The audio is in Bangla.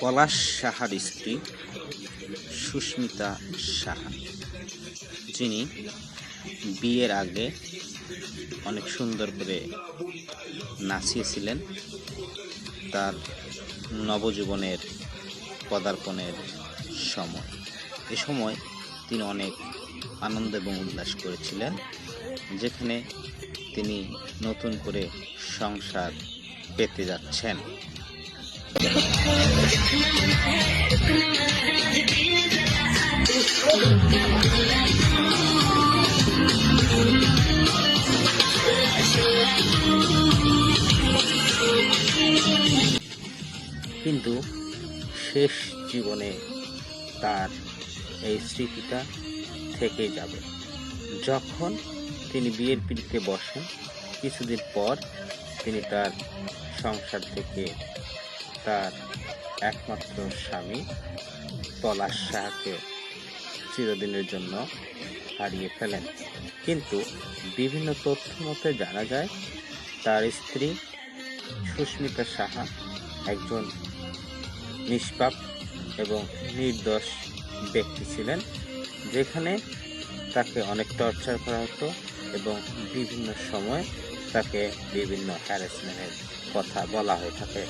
পলাশ সাহার স্ত্রী সুস্মিতা সাহা, যিনি বিয়ের আগে অনেক সুন্দর করে নাচিয়েছিলেন তার নবজীবনের পদার্পণের সময়। এ সময় তিনি অনেক আনন্দ এবং উল্লাস করেছিলেন, যেখানে তিনি নতুন করে সংসার পেতে যাচ্ছেন। কিন্তু শেষ জীবনে তার এই স্মৃতিটা থেকে যাবে। যখন তিনি বিয়ের পিঁড়িতে বসেন, কিছুদিন পর তিনি তার সংসার থেকে তার একমাত্র স্বামী পলাশ সাহাকে চিরদিনের জন্য হারিয়ে ফেলেন। কিন্তু বিভিন্ন তথ্য মতে জানা যায় তার স্ত্রী সুস্মিতা সাহা একজন নিষ্পাপ এবং নির্দোষ ব্যক্তি ছিলেন, যেখানে তাকে অনেক টর্চার করা হতো এবং বিভিন্ন সময় তাকে বিভিন্ন হ্যারাসমেন্টের কথা বলা হয়ে থাকে।